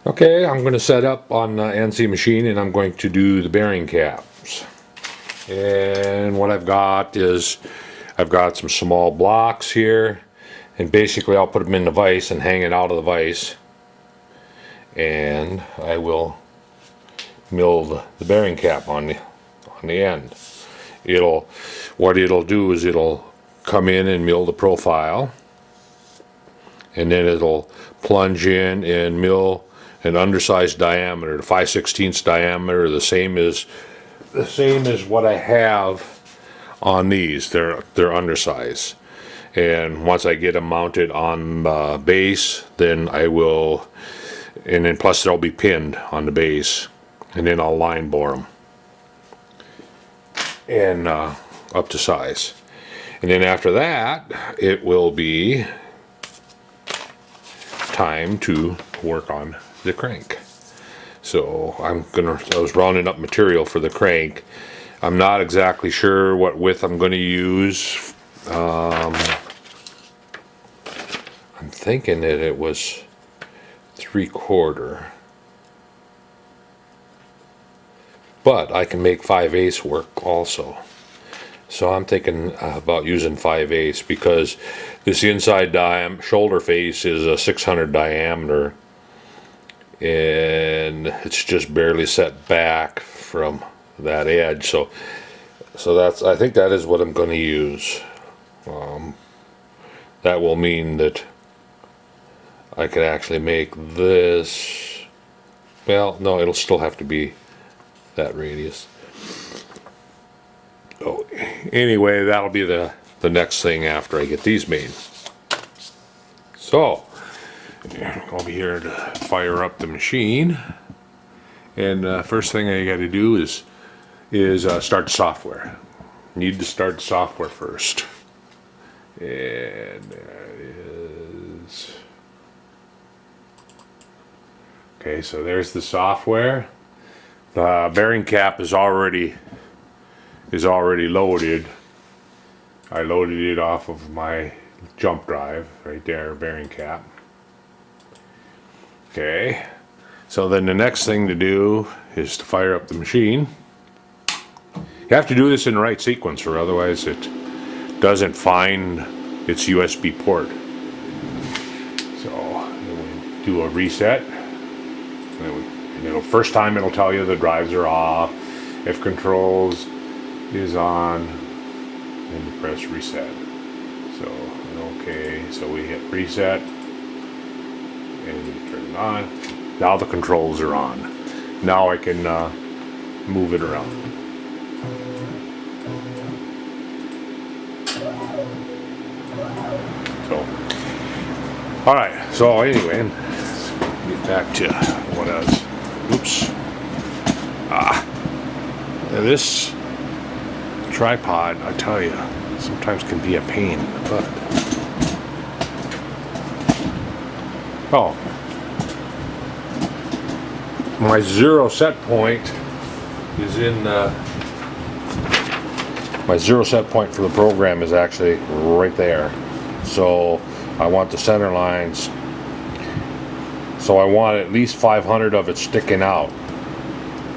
Okay, I'm going to set up on the NC machine and I'm going to do the bearing caps. And what I've got is I've got some small blocks here, and basically I'll put them in the vise and hang it out of the vise, and I will mill the bearing cap on the end. What it'll do is it'll come in and mill the profile, and then it'll plunge in and mill an undersized diameter, the 5/16 diameter, the same as what I have on these. They're undersized, and once I get them mounted on the base, then I will, and then plus they'll be pinned on the base, and then I'll line bore them and up to size. And then after that, it will be time to work on the crank. So I was rounding up material for the crank. I'm not exactly sure what width I'm going to use. I'm thinking that it was 3/4, but I can make 5/8 work also. So I'm thinking about using 5/8 because this inside shoulder face is a 600 diameter, and it's just barely set back from that edge. So I think that is what I'm going to use. That will mean that I could actually make this. Well, no, it'll still have to be that radius. Oh, anyway, that'll be the next thing after I get these made. So I'll be here to fire up the machine, and first thing I got to do is start the software. Need to start the software first, and there it is. Okay, so there's the software. The bearing cap is already loaded. I loaded it off of my jump drive right there, bearing cap. Okay, so then the next thing to do is to fire up the machine. You have to do this in the right sequence, or otherwise it doesn't find its USB port. So we'll do a reset, and first time it'll tell you the drives are off. If controls is on, then you press reset. So okay, so we hit reset and we turn it on. Now the controls are on. Now I can move it around. So, all right. So anyway, let's get back to what else. Oops. This tripod, I tell you, sometimes can be a pain in the butt. Oh, my zero set point is in my zero set point for the program is actually right there. So I want the center lines, so I want at least 500 of it sticking out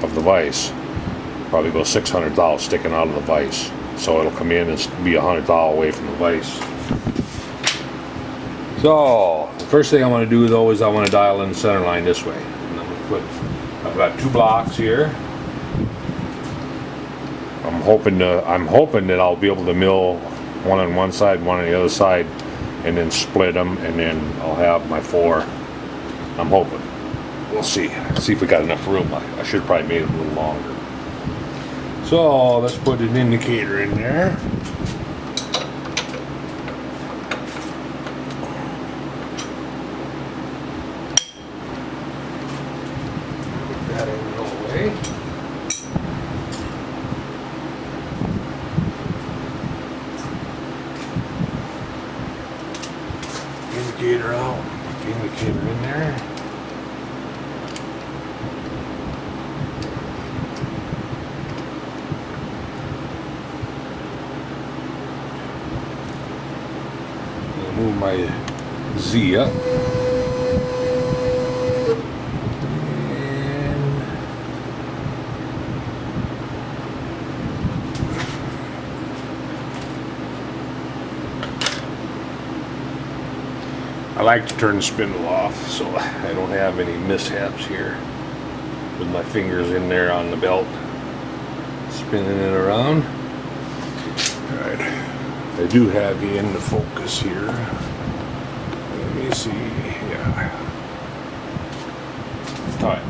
of the vise. Probably go 600 thou sticking out of the vise, so it'll come in and be 100 thou away from the vise. So the first thing I want to do though is I want to dial in the center line this way. And I'm going to I've got 2 blocks here. I'm hoping that I'll be able to mill one on one side, one on the other side, and then split them, and then I'll have my 4. I'm hoping. We'll see. See if we got enough room. I should have probably made it a little longer. So let's put an indicator in there. Put that in the way. Indicator out. Put the indicator in there. Move my Z up. like to turn the spindle off so I don't have any mishaps here with my fingers in there on the belt, spinning it around. Alright, I do have you in the focus here. Let me see, yeah. Alright,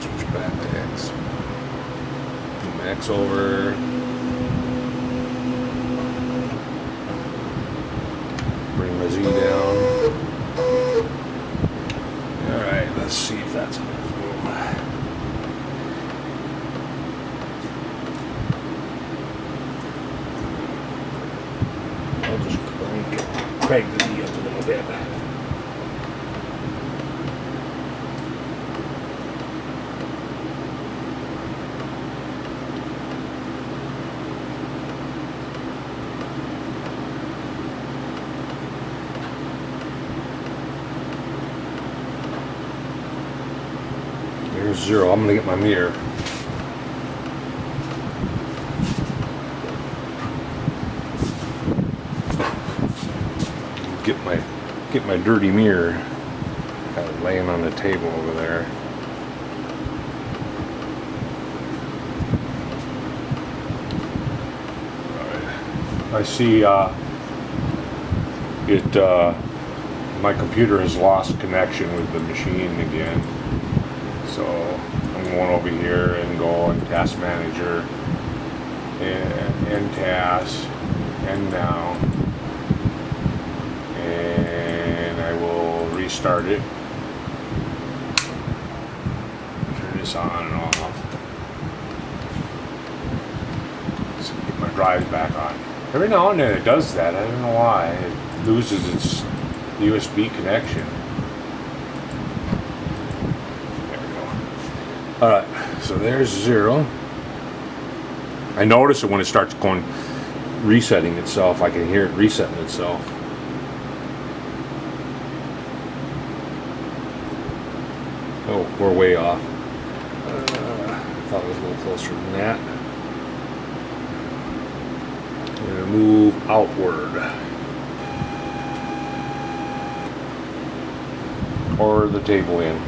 switch back to X. Max over. Bring my Z down. Alright, let's see if that's enough room. I'll just crank the Z up a little bit. Here's 0. I'm gonna get my mirror. Get my dirty mirror. Got it laying on the table over there. Alright. I see my computer has lost connection with the machine again. So I'm going over here and go in Task Manager and Task and now, and I will restart it. Turn this on and off. So get my drive back on. Every now and then it does that. I don't know why. It loses its USB connection. Alright, so there's 0. I notice it when it starts going, resetting itself. I can hear it resetting itself. Oh, we're way off. I thought it was a little closer than that. I'm going to move outward. Or the table in.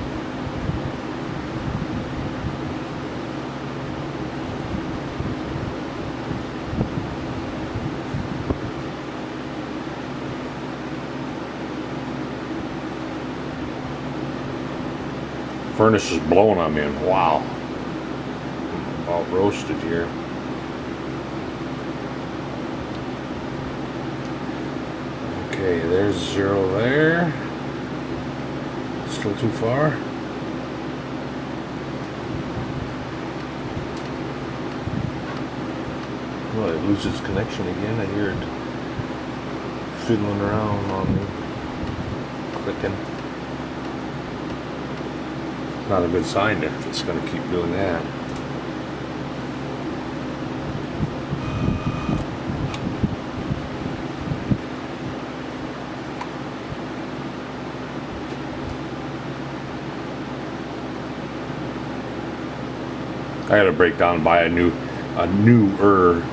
Furnace is blowing on me, and wow, I'm about roasted here. Okay, there's 0 there. Still too far. Well, it loses connection again. I hear it fiddling around on me, clicking. Not a good sign if it's going to keep doing that. I got to break down and buy a newer,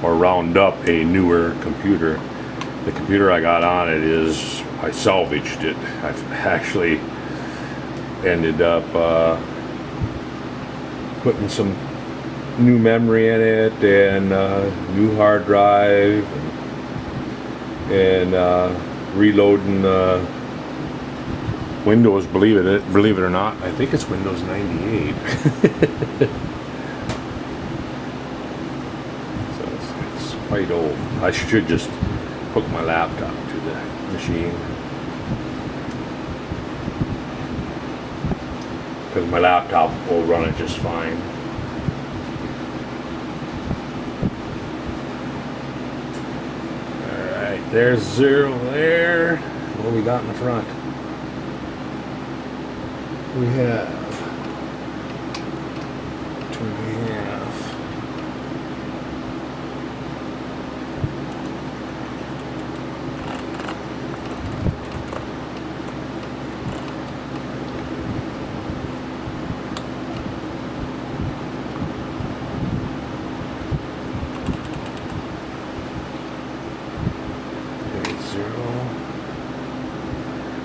or round up a newer computer. The computer I got on it is, I salvaged it. I've actually ended up putting some new memory in it and new hard drive and reloading Windows. Believe it or not, I think it's Windows 98. So it's quite old. I should just hook my laptop to the machine, because my laptop will run it just fine. Alright, there's 0 there. What do we got in the front? We have 2.5.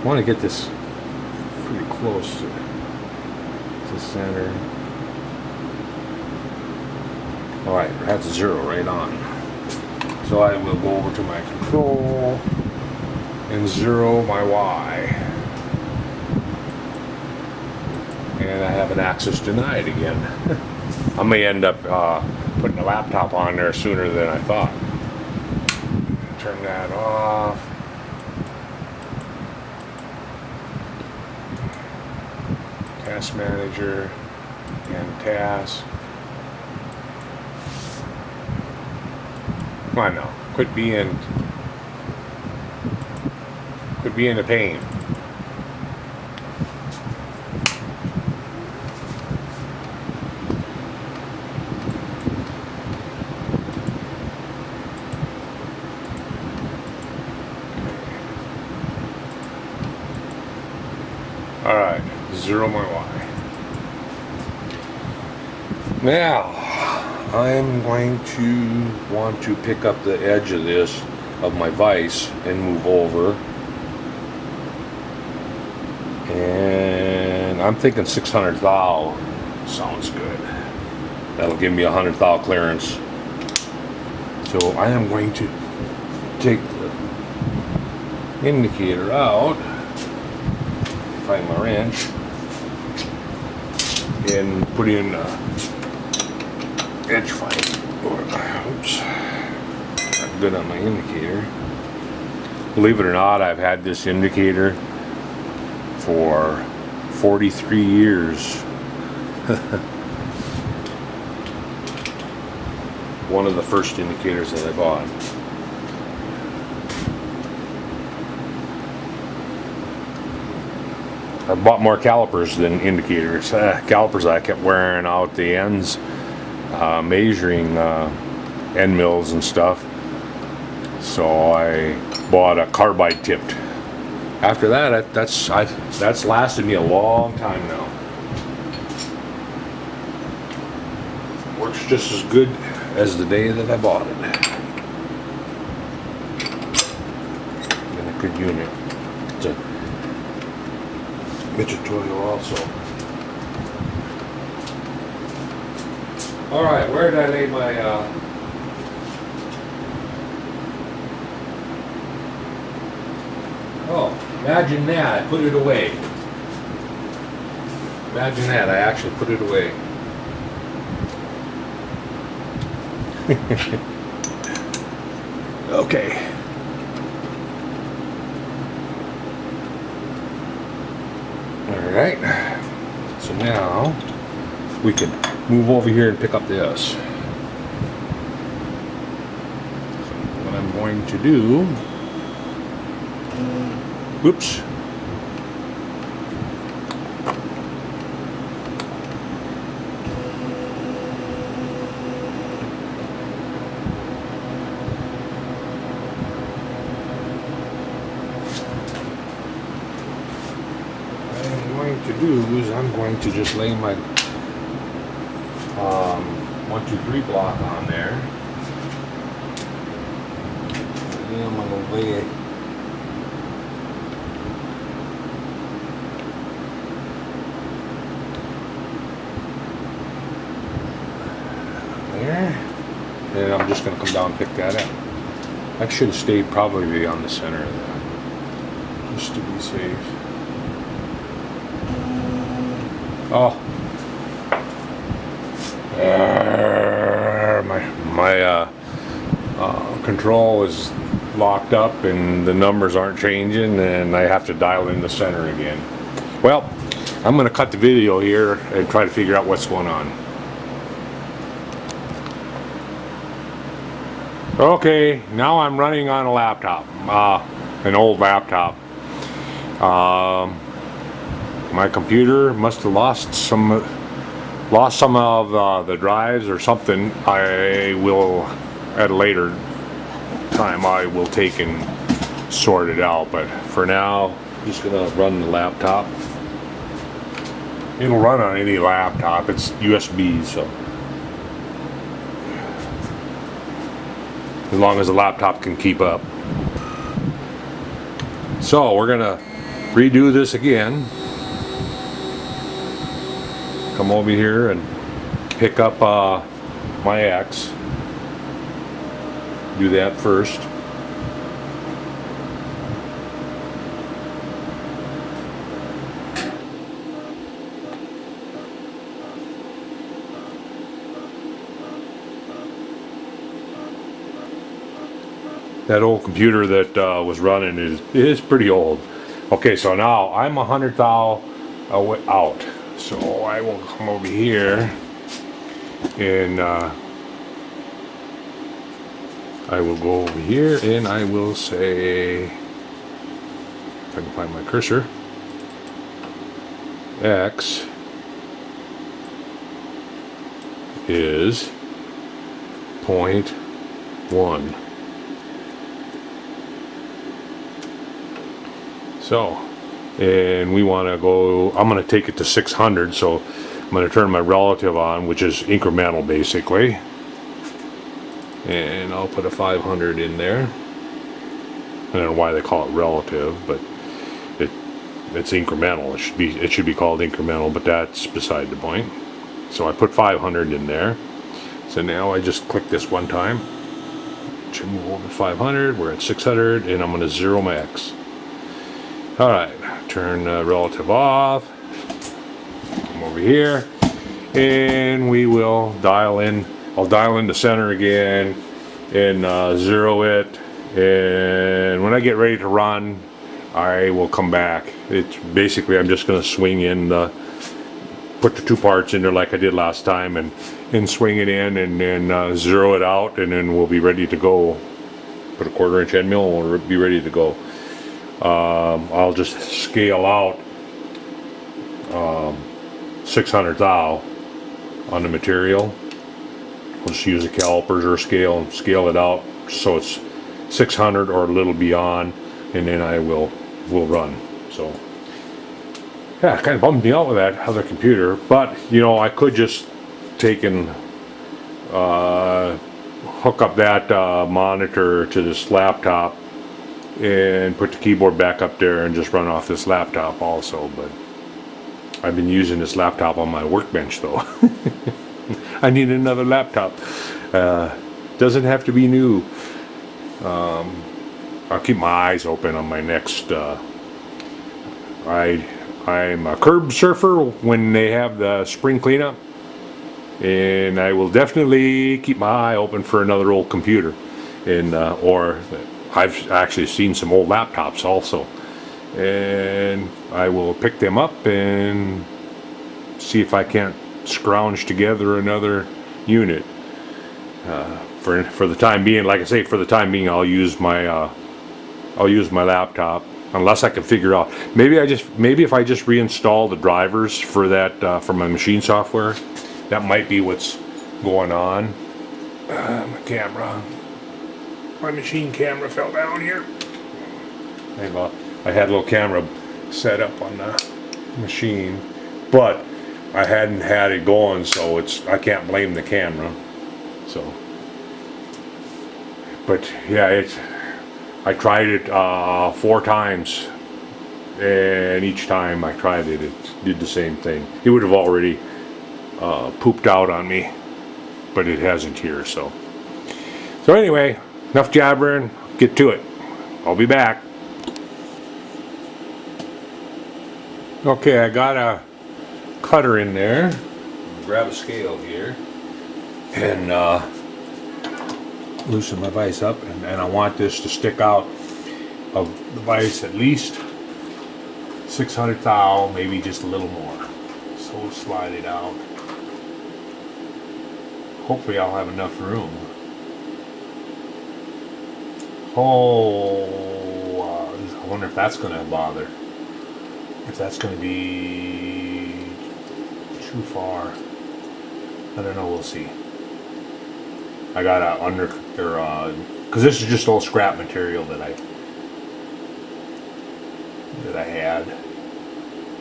want to get this pretty close to center. Alright, that's 0 right on. So I will go over to my control and 0 my Y. And I have an access denied again. I may end up putting the laptop on there sooner than I thought. Turn that off. Task manager and task. Come on now, quit being a pain. Alright, 0 my Y. Now, I'm going to want to pick up the edge of this, of my vise, and move over. And I'm thinking 600 thou sounds good. That'll give me 100 thou clearance. So I am going to take the indicator out. Find my wrench and put in edge find. Oops, not good on my indicator. Believe it or not, I've had this indicator for 43 years. One of the first indicators that I bought. I bought more calipers than indicators. Calipers I kept wearing out the ends, measuring end mills and stuff. So I bought a carbide tipped. After that, that's lasted me a long time now. Works just as good as the day that I bought it. And a good unit. It's a midget toil also. Alright, where did I lay my oh, imagine that, I put it away. Imagine that, I actually put it away. Okay. Alright, so now we can move over here and pick up this. So what I'm going to do, whoops, I'm going to just lay my 1, 2, 3 block on there. And then I'm going to lay it there. And I'm just going to come down and pick that up. I should have stayed probably on the center of that, just to be safe. Oh, my control is locked up and the numbers aren't changing, and I have to dial in the center again. Well, I'm going to cut the video here and try to figure out what's going on. Okay, now I'm running on a laptop, an old laptop. My computer must have lost some of the drives or something. I will, at a later time, I will take and sort it out. But for now, I'm just gonna run the laptop. It'll run on any laptop. It's USB, so as long as the laptop can keep up. So we're gonna redo this again. Come over here and pick up my X. Do that first. That old computer that was running is pretty old. Okay, so now I'm 100 thou out. So I will come over here and I will go over here and I will say, if I can find my cursor, X is 0.1. So, and we want to go, I'm going to take it to 600, so I'm going to turn my relative on, which is incremental basically. And I'll put a 500 in there. I don't know why they call it relative, but it's incremental. It should be called incremental, but that's beside the point. So I put 500 in there. So now I just click this one time. Should move over to 500. We're at 600, and I'm going to zero my X. All right, turn relative off. Come over here, and we will dial in. I'll dial in the center again and zero it. And when I get ready to run, I will come back. It's basically I'm just going to swing in put the two parts in there like I did last time, and swing it in, and then zero it out, and then we'll be ready to go. Put a 1/4 inch end mill, and we'll be ready to go. I'll just scale out 600 thou on the material. We'll just use a calipers or a scale and scale it out so it's 600 or a little beyond, and then I will run. So yeah, it kind of bummed me out with that other computer, but you know, I could just take and hook up that monitor to this laptop and put the keyboard back up there and just run off this laptop also. But I've been using this laptop on my workbench though. I need another laptop. Doesn't have to be new. I'll keep my eyes open on my next I'm a curb surfer when they have the spring cleanup, and I will definitely keep my eye open for another old computer, and or I've actually seen some old laptops also, and I will pick them up and see if I can't scrounge together another unit. For the time being, like I say, for the time being, I'll use my laptop unless I can figure out. Maybe if I just reinstall the drivers for that for my machine software, that might be what's going on. My camera. My machine camera fell down here. I had a little camera set up on the machine, but I hadn't had it going, so I can't blame the camera. So, but yeah, I tried it 4 times, and each time I tried it, it did the same thing. It would have already pooped out on me, but it hasn't here. So anyway. Enough jabbering, get to it. I'll be back. Okay, I got a cutter in there. Grab a scale here and loosen my vise up, and I want this to stick out of the vise at least 600 thou, maybe just a little more. So we'll slide it out. Hopefully I'll have enough room. Oh, I wonder if that's going to bother. If that's going to be too far. I don't know, we'll see. I got a because this is just old scrap material that I had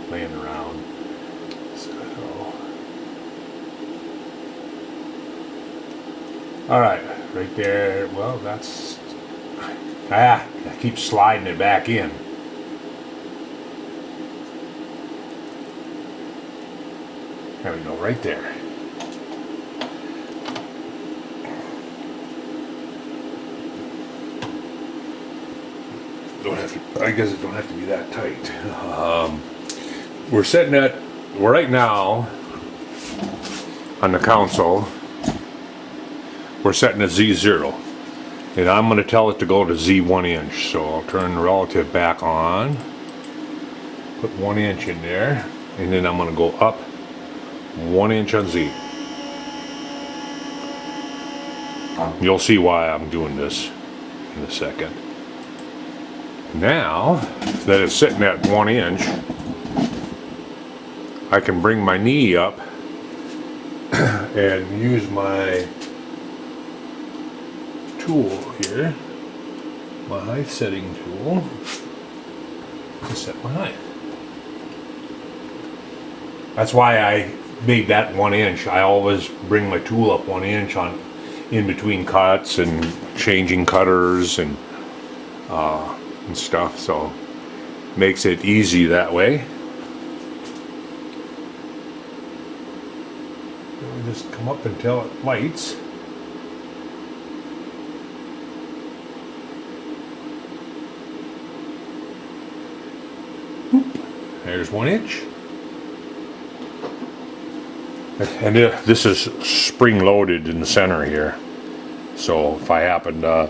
laying around. So, all right, right there. Well, that's I keep sliding it back in. There we go, right there. Don't have to, I guess it don't have to be that tight. We're setting at, right now, on the console, we're setting at Z0. And I'm going to tell it to go to Z1 inch. So I'll turn the relative back on, put 1 inch in there, and then I'm going to go up 1 inch on Z. You'll see why I'm doing this in a second. Now that it's sitting at 1 inch, I can bring my knee up and use my tool here, my height setting tool, to set my height. That's why I made that 1 inch. I always bring my tool up 1 inch on in between cuts and changing cutters and stuff, so makes it easy that way. Then we just come up until it lights. There's 1 inch. And this is spring loaded in the center here. So if I happen to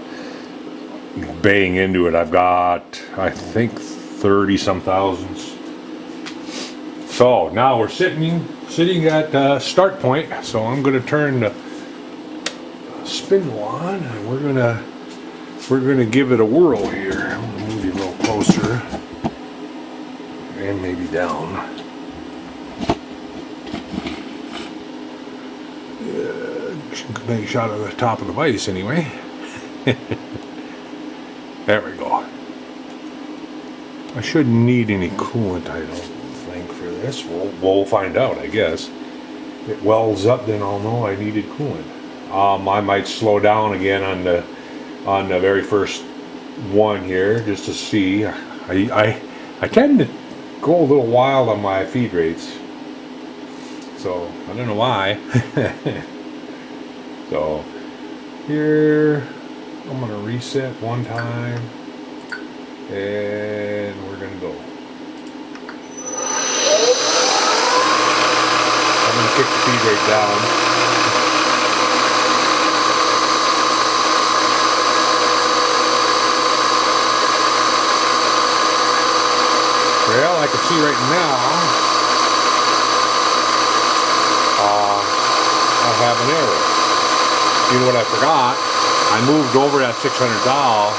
bang into it, I've got, I think, 30 some thousandths. So now we're sitting at start point. So I'm going to turn the spindle on, and we're gonna give it a whirl here. I'm gonna move you a little closer, and maybe down. Nice shot of the top of the vise anyway. There we go. I shouldn't need any coolant, I don't think, for this. We'll find out, I guess. If it welds up, then I'll know I needed coolant. I might slow down again on the very first one here, just to see. I tend to go a little wild on my feed rates, so I don't know why. So here I'm gonna reset one time, and we're gonna go. I'm gonna kick the feed rate down. Well, I can see right now I have an error. You know what I forgot? I moved over that 600 dial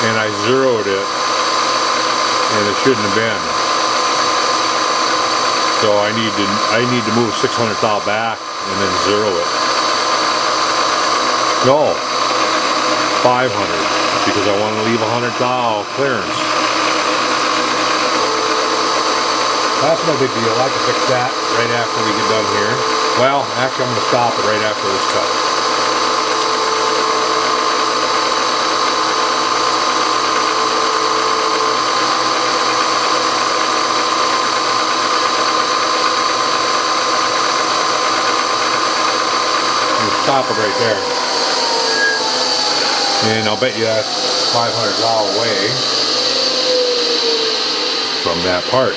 and I zeroed it, and it shouldn't have been. So I need to move 600 dial back and then zero it. No, 500, because I want to leave 100 dial clearance. That's no big deal. I can fix that right after we get done here. Well, actually I'm going to stop it right after this cut. Stop it right there. And I'll bet you that's $500 away from that part.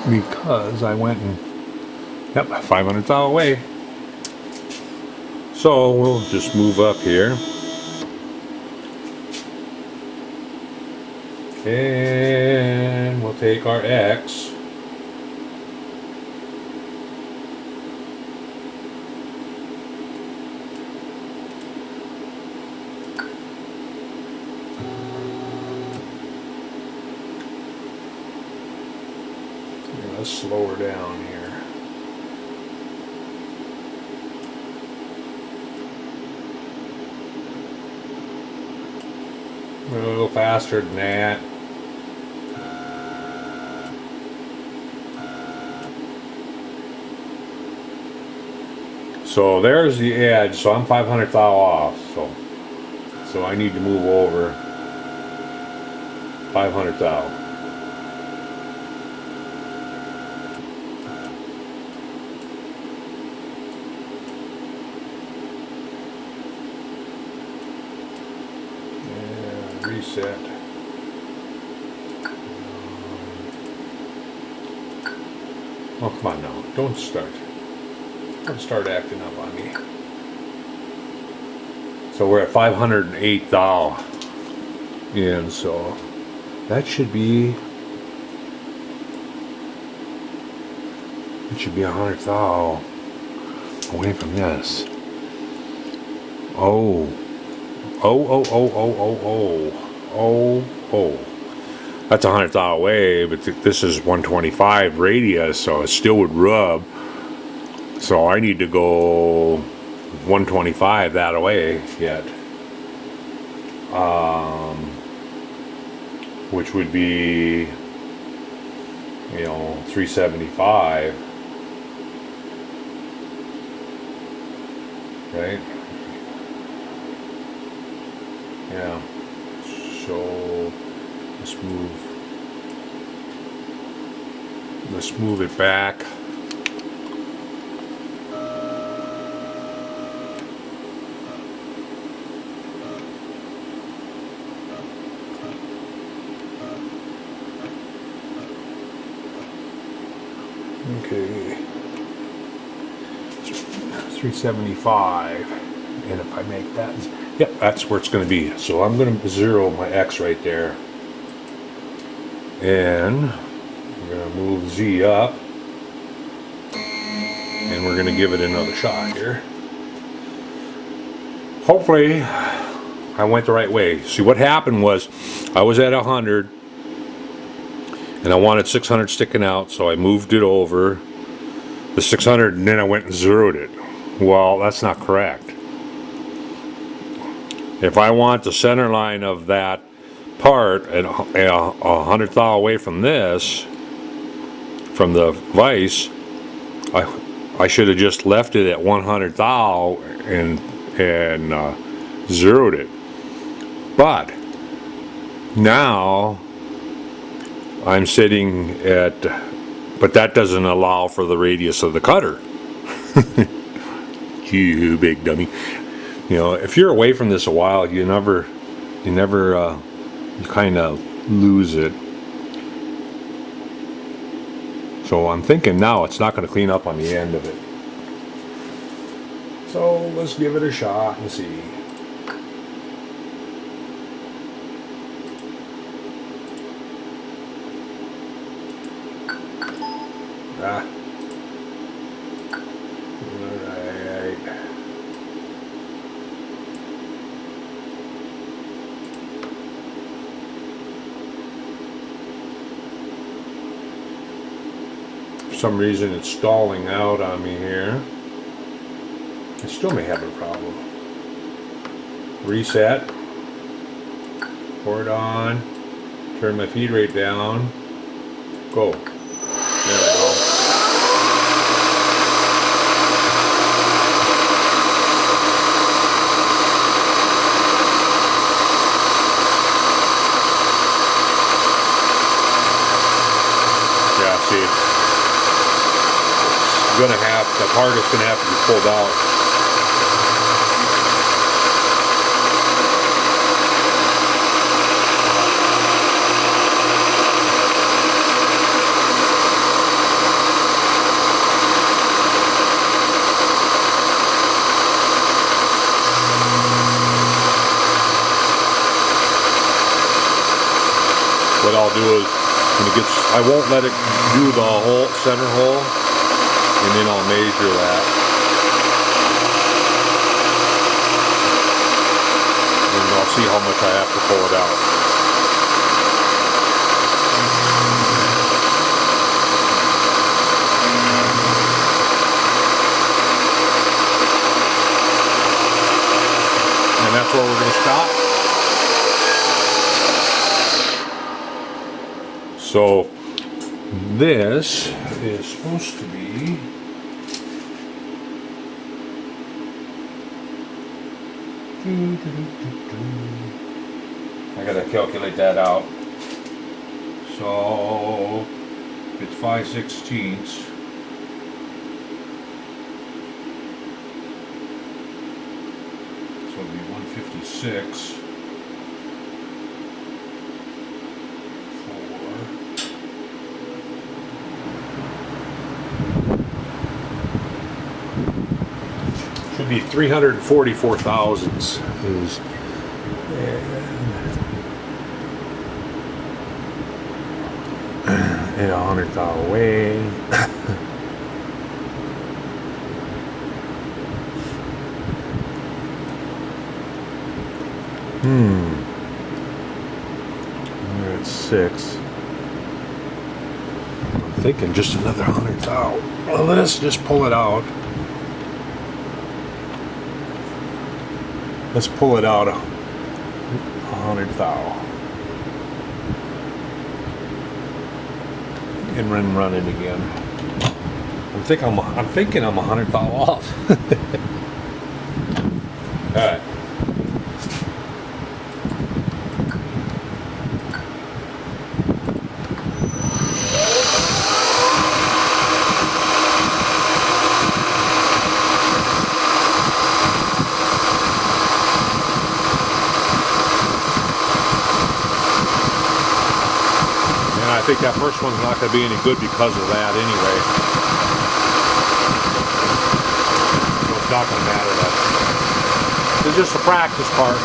Because I went and, yep, $500 away. So we'll just move up here. And we'll take our X. Let's slow her down here. A little faster than that. So there's the edge. So I'm 500 thou off. So I need to move over 500 thou. reset. Oh, come on now. Don't start. Don't start acting up on me. So we're at 508 thou. And so that should be, it should be 100 thou away from this. Oh. Oh. That's 100 thou away, but this is 125 radius, so it still would rub. So I need to go 125 that away yet. Which would be, 375. Right? Yeah. So let's move it back. Okay. 375. And if I make that, yep, that's where it's going to be. So I'm going to zero my X right there. And we're going to move Z up. And we're going to give it another shot here. Hopefully, I went the right way. See, what happened was, I was at 100. And I wanted 600 sticking out, so I moved it over the 600, and then I went and zeroed it. Well, that's not correct. If I want the center line of that part at 100 thou away from this, from the vise, I should have just left it at 100 thou and zeroed it. But now I'm sitting at, but that doesn't allow for the radius of the cutter. You big dummy. If you're away from this a while, you kind of lose it. So I'm thinking now it's not going to clean up on the end of it. So let's give it a shot and see. Alright. For some reason it's stalling out on me here. I still may have a problem. Reset. Pour it on. Turn my feed rate down. Go. There we go. Yeah, see. The part is gonna have to be pulled out. What I'll do is, when it gets, I won't let it do the whole center hole, and then I'll measure that. And I'll see how much I have to pull it out. And that's where we're going to stop. So this is supposed to be I gotta calculate that out. So it's 5/16. So it'll be 156. would be 344 thousandths is, and 100 thou away. We're at 6. I'm thinking just another 100 thou. Well, let's just pull it out. Let's pull it out 100 thou. And then run it again. I'm thinking I'm 100 thou off. All right. I think that first one's not going to be any good because of that anyway. So it's not going to matter. It's just a practice part.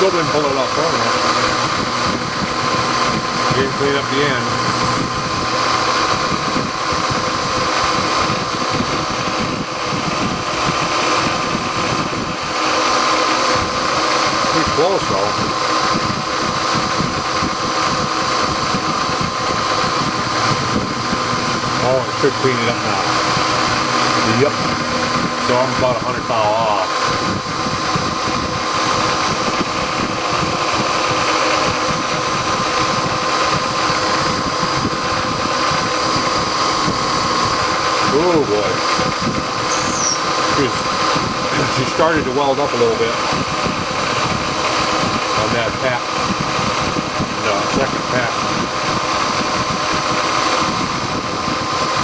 Still didn't pull it off far enough. Didn't clean up the end. Pretty close though. Oh, it should clean it up now. Yep. So I'm about 100 thou off. Oh boy. She started to weld up a little bit on that pack. No, second pack.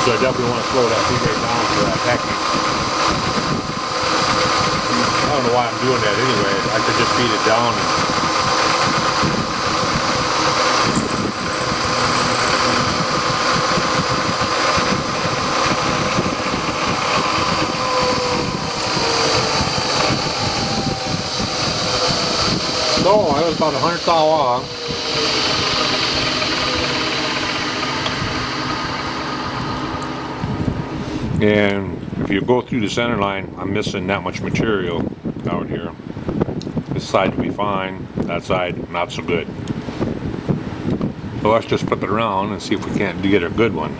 So I definitely want to slow that feed rate down for that packing. I don't know why I'm doing that anyway. I could just feed it down and so I was about 100 thou off. And if you go through the center line, I'm missing that much material out here. This side will be fine, that side not so good. So let's just flip it around and see if we can't get a good one.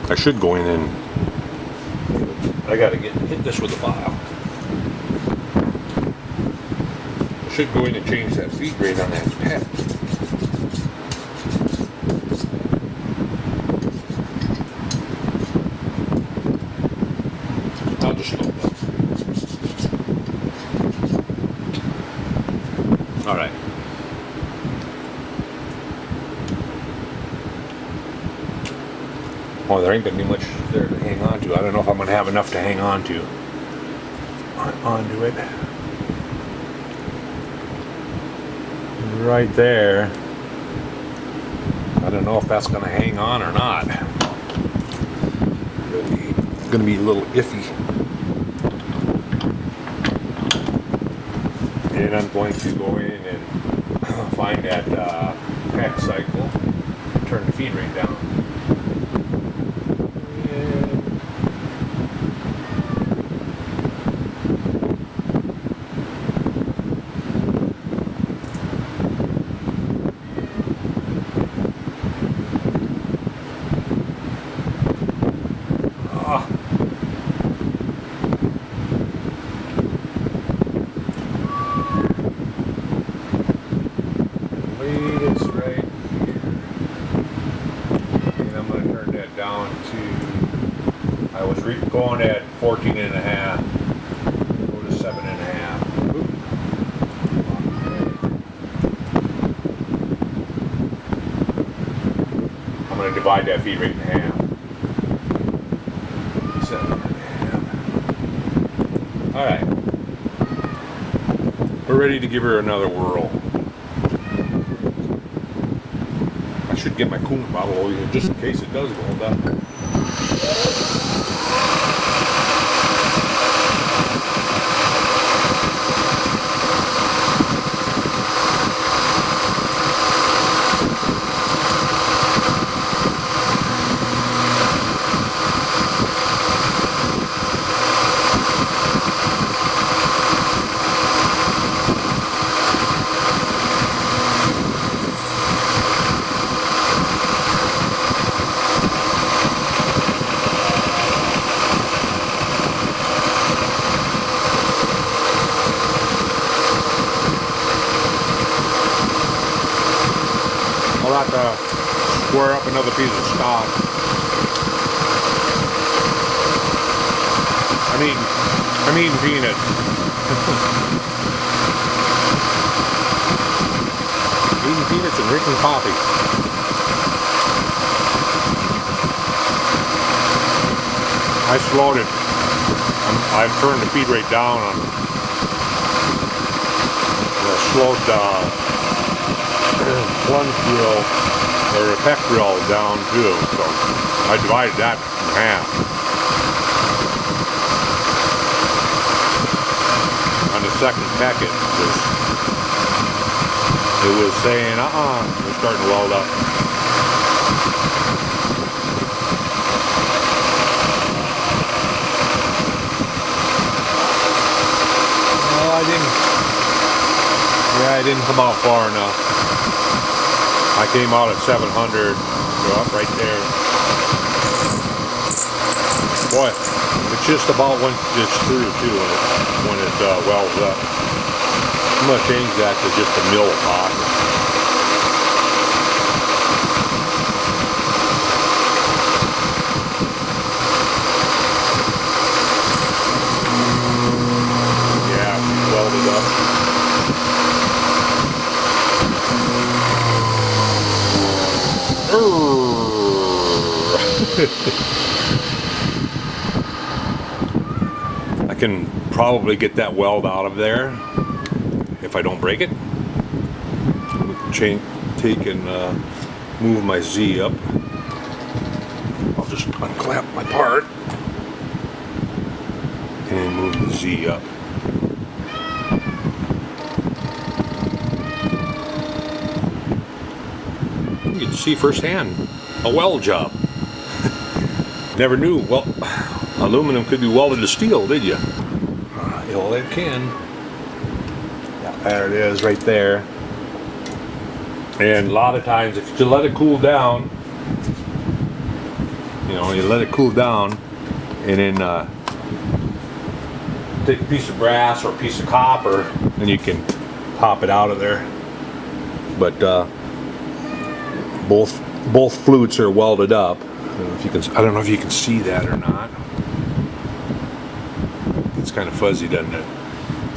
I should go in and I gotta hit this with a file. I should go in and change that feed rate on that pad. I'll just slow it down. All right. Oh, there ain't gonna be much there to hang on to. I don't know if I'm gonna have enough to hang on to onto it. Right there. I don't know if that's gonna hang on or not. It's gonna be a little iffy. And I'm going to go in and find that pack cycle, turn the feed rate down. believe it's right here. And I'm going to turn that down to, I was going at 14 and a half. Go to 7 and a half. I'm going to divide that feed rate in half. 7 and a half. Alright. We're ready to give her another whirl. I should get my coolant bottle over here just in case it does roll up. I'll have to square up another piece of stock. I'm eating peanuts. Eating peanuts and drinking coffee. I slowed it. I've turned the feed rate down on the slowed plunge drill or a peck drill down too, so I divided that in half. On the second peck it was saying we're starting to weld up. Well, I didn't come out far enough. I came out at 700, so up right there. Boy, it's just about when it's through too when it welds up. I'm going to change that to just a mill pot. Yeah, welded up. I can probably get that weld out of there if I don't break it. Take and move my Z up. I'll just unclamp my part and move the Z up. You get to see firsthand a weld job. Never knew, well, aluminum could be welded to steel, did you? Well, it can. Yeah, there it is, right there. And a lot of times, if you let it cool down, you let it cool down, and then take a piece of brass or a piece of copper, and you can pop it out of there. But both flutes are welded up. I don't know if you can see that or not. It's kind of fuzzy, doesn't it?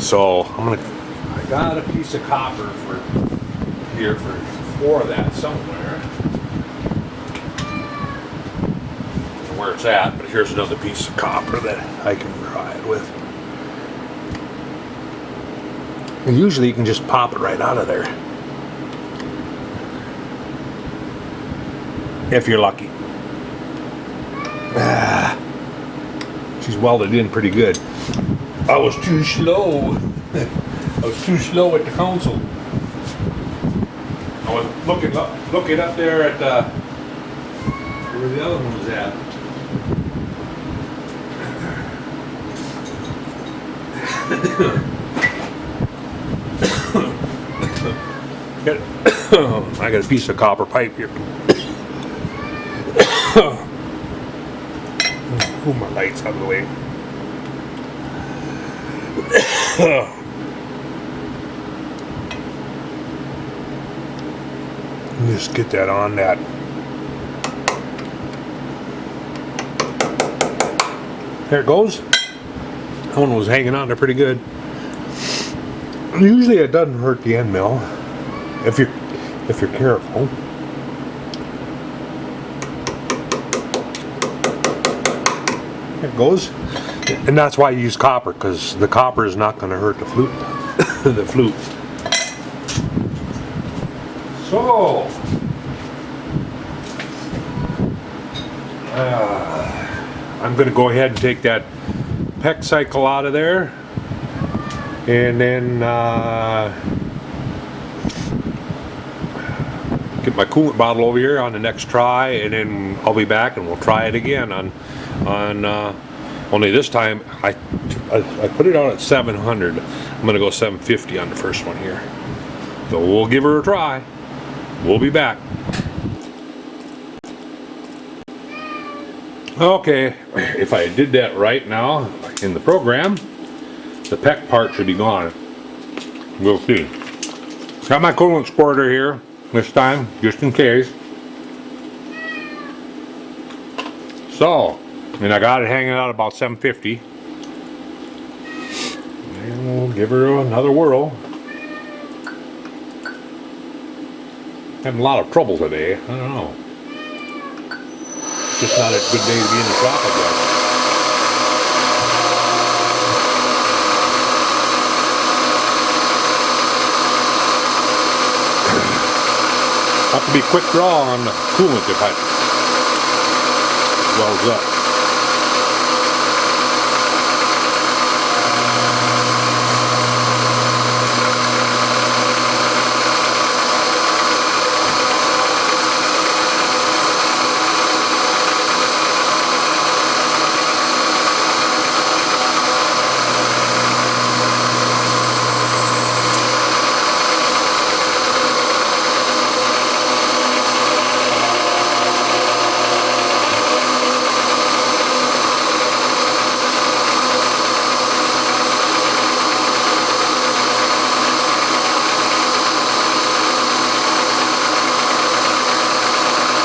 So I got a piece of copper for that somewhere. I don't know where it's at, but here's another piece of copper that I can try it with. And usually you can just pop it right out of there. If you're lucky. She's welded in pretty good. I was too slow. I was too slow at the console. I was looking up there at where the other one was at. I got a piece of copper pipe here. Move my lights out of the way. Just get that on that. There it goes. That one was hanging on there pretty good. Usually it doesn't hurt the end mill if you're careful. There it goes. And that's why you use copper, because the copper is not going to hurt the flute. The flute. So I'm going to go ahead and take that PEC cycle out of there, and then get my coolant bottle over here on the next try, and then I'll be back and we'll try it again on only this time I put it out at 700. I'm going to go 750 on the first one here. So we'll give her a try. We'll be back. Okay, if I did that right now in the program, the PEC part should be gone. We'll see. Got my coolant squirter here this time, just in case. So, and I got it hanging out about 750. And we'll give her another whirl. Having a lot of trouble today. I don't know. Just not a good day to be in the shop, I guess. Have to be quick draw on the coolant if it wells up.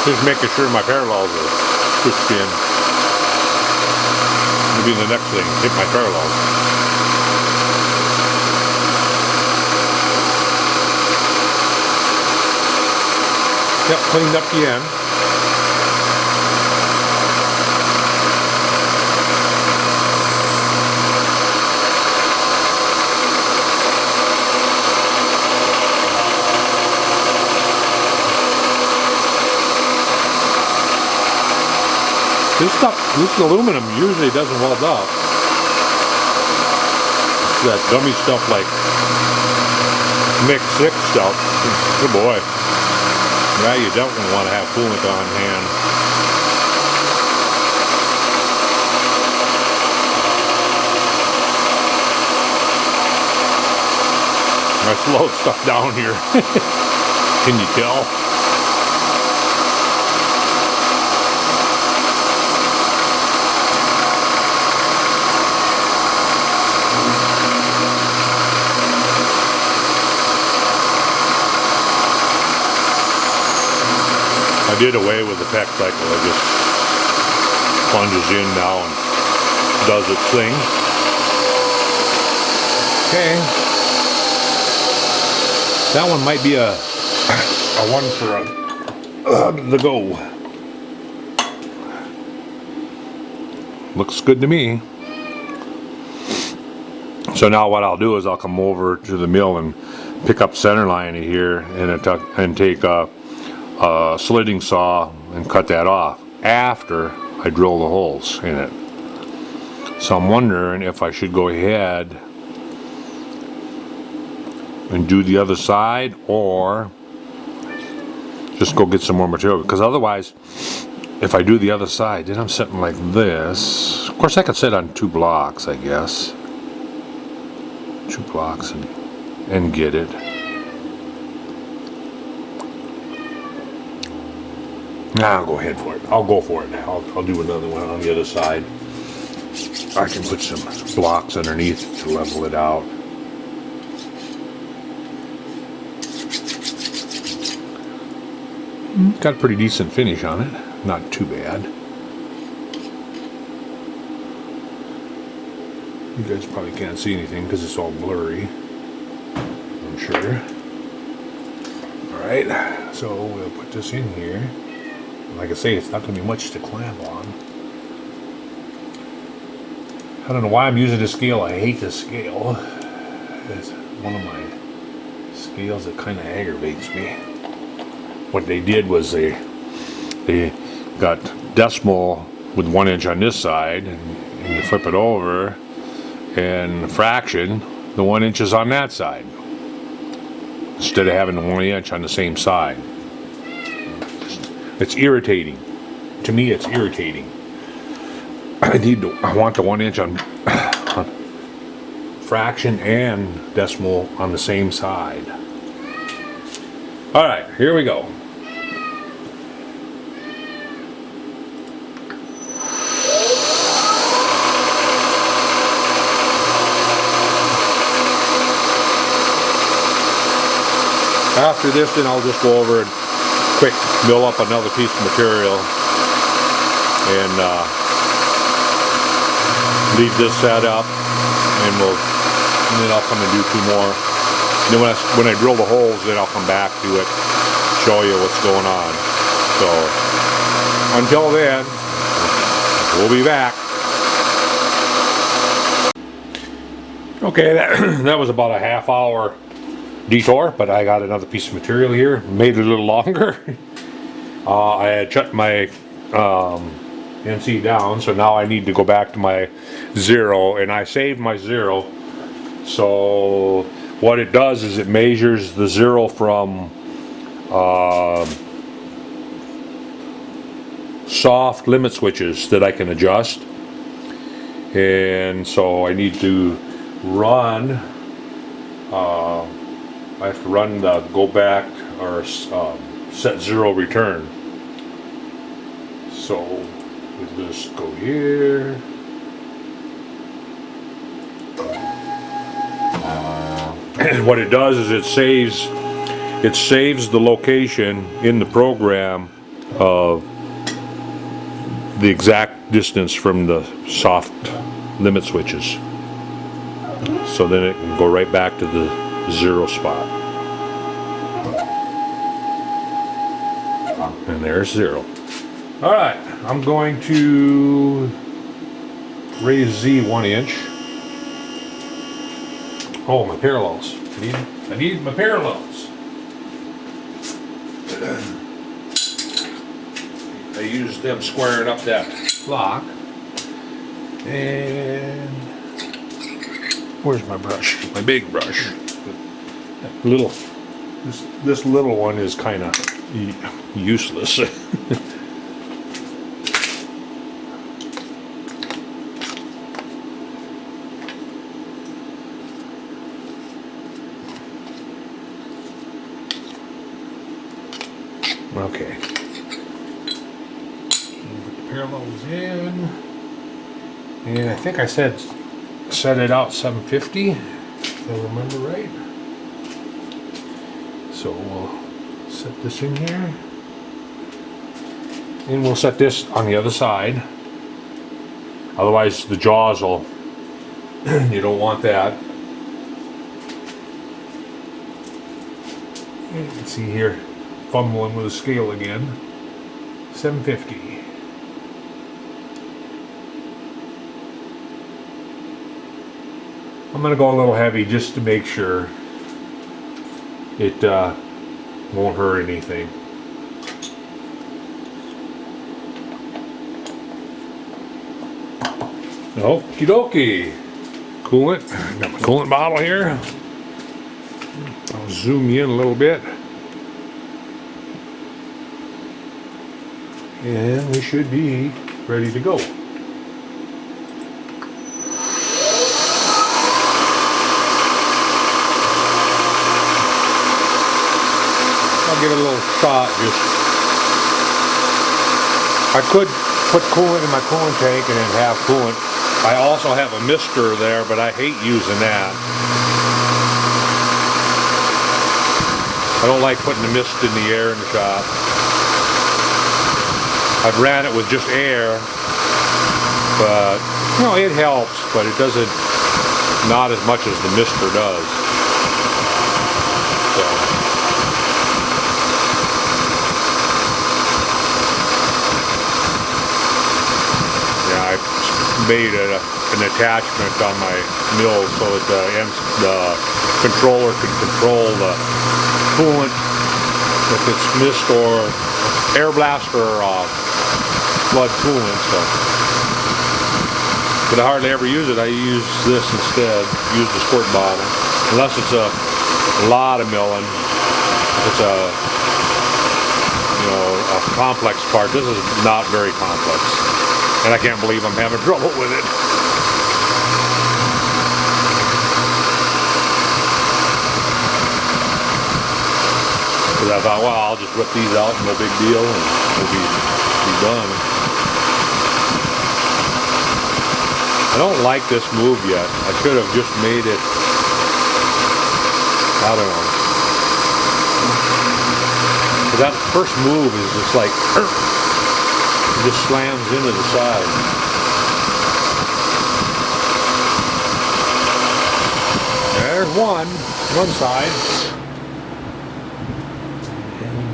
Just making sure my parallels are pushed in. Maybe the next thing, hit my parallels. Yep, cleaned up the end. This aluminum usually doesn't weld up. That gummy stuff like Mix 6 stuff. Good boy. Yeah, you definitely want to have coolant on hand. I slowed stuff down here. Can you tell? I did away with the PEC cycle. It just plunges in now and does its thing. Okay. That one might be a one for the go. Looks good to me. So now what I'll do is I'll come over to the mill and pick up center line here and take a slitting saw and cut that off after I drill the holes in it. So I'm wondering if I should go ahead and do the other side or just go get some more material, because otherwise if I do the other side then I'm sitting like this. Of course I could sit on 2 blocks, I guess. 2 blocks and get it. Nah, I'll go ahead for it. I'll go for it. I'll do another one on the other side. I can put some blocks underneath to level it out. Got a pretty decent finish on it. Not too bad. You guys probably can't see anything because it's all blurry, I'm sure. Alright, so we'll put this in here. Like I say, it's not going to be much to clamp on. I don't know why I'm using this scale. I hate this scale. It's one of my scales that kind of aggravates me. What they did was they got decimal with 1 inch on this side, and you flip it over, and fraction, the 1 inch is on that side, instead of having the 1 inch on the same side. It's irritating. To me, it's irritating. I want the 1 inch on fraction and decimal on the same side. All right, here we go. After this, then I'll just go over and quick mill up another piece of material and leave this set up, and then I'll come and do 2 more. And then when I drill the holes, then I'll come back to it, show you what's going on. So until then, we'll be back. Okay, that was about a half-hour detour, but I got another piece of material here, made it a little longer. I had shut my NC down, so now I need to go back to my 0, and I saved my 0. So what it does is it measures the 0 from soft limit switches that I can adjust, and so I need to run I have to run the go back or set 0 return. So we'll just go here. And what it does is it saves the location in the program of the exact distance from the soft limit switches. So then it can go right back to the 0 spot. And there's 0. Alright, I'm going to raise Z 1 inch. Oh, my parallels. I need my parallels. I used them squaring up that block. And where's my brush? My big brush. This little one is kind of useless. Okay. Put the parallels in, and I think I set it out 750, if I remember right. So we'll set this in here, and we'll set this on the other side. Otherwise, the jaws will. You don't want that. You can see here, fumbling with the scale again. 750. I'm going to go a little heavy just to make sure it won't hurt anything. Okie dokie. Coolant. Got my coolant bottle here. I'll zoom you in a little bit. And we should be ready to go. I'll give it a little shot. I could put coolant in my coolant tank and then have coolant. I also have a mister there, but I hate using that. I don't like putting the mist in the air in the shop. I've ran it with just air, but you know, it helps, but it doesn't, not as much as the mister does. So. Yeah, I made an attachment on my mill so that the controller can control the coolant, if it's mist or air blast or flood coolant. So, but I hardly ever use it. I use this instead. Use the squirt bottle, unless it's a lot of milling. If it's a complex part. This is not very complex, and I can't believe I'm having trouble with it. Because I thought, well, I'll just rip these out, no big deal, and we'll be done. I don't like this move yet. I should have just made it, I don't know. Because that first move is just like, it just slams into the side. There's one side.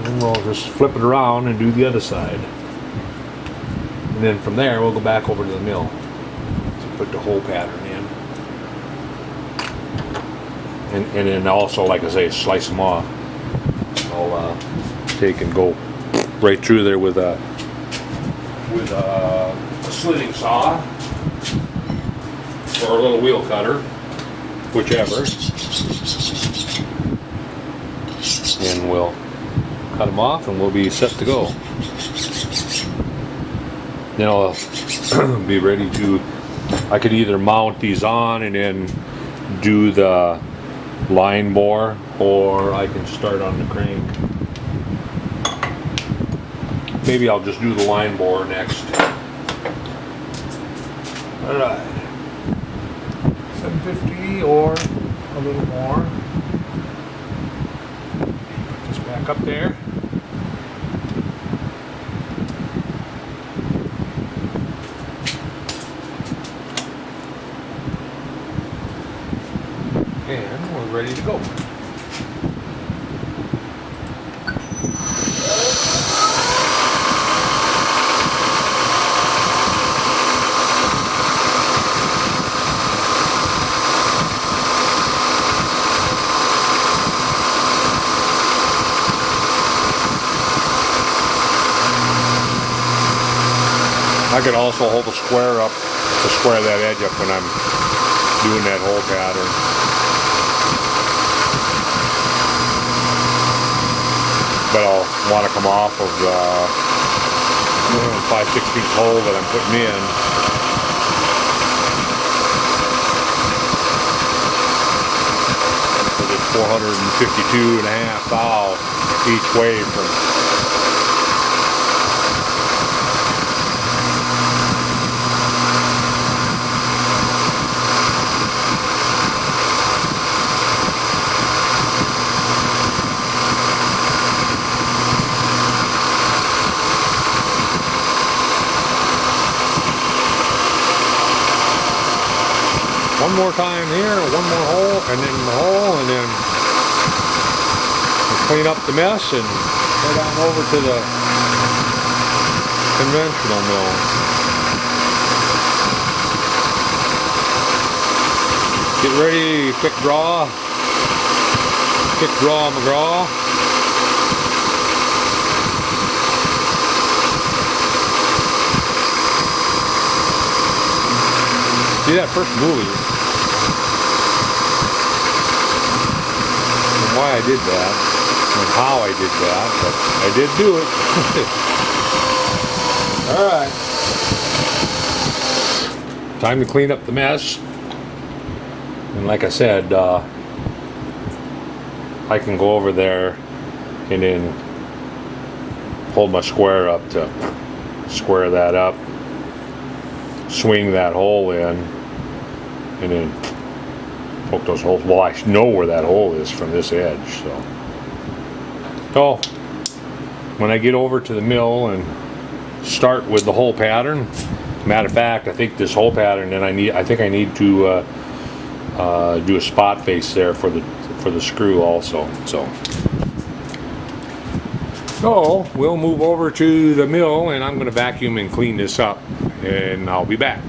And we'll just flip it around and do the other side. And then from there, we'll go back over to the mill. Put the whole pattern in, and then also, like I say, slice them off. I'll take and go right through there with a slitting saw or a little wheel cutter, whichever, and we'll cut them off, and we'll be set to go. Then I'll be ready to. I could either mount these on and then do the line bore, or I can start on the crank. Maybe I'll just do the line bore next. Alright. 750 or a little more. Put this back up there. And we're ready to go. I could also hold the square up to square that edge up when I'm doing that whole pattern. But I'll want to come off of the 5/16 hole that I'm putting in. It's 452.5 thou each way from. One more time here, one more hole, and then the hole, and then we'll clean up the mess and head on over to the conventional mill. Get ready, quick draw, McGraw. See that first movie? And why I did that, and how I did that, but I did do it. Alright. Time to clean up the mess. And like I said, I can go over there and then hold my square up to square that up. Swing that hole in and then poke those holes. Well, I know where that hole is from this edge, so when I get over to the mill and start with the whole pattern. Matter of fact, I think this whole pattern, and I think I need to do a spot face there for the screw also. So we'll move over to the mill, and I'm going to vacuum and clean this up, and I'll be back.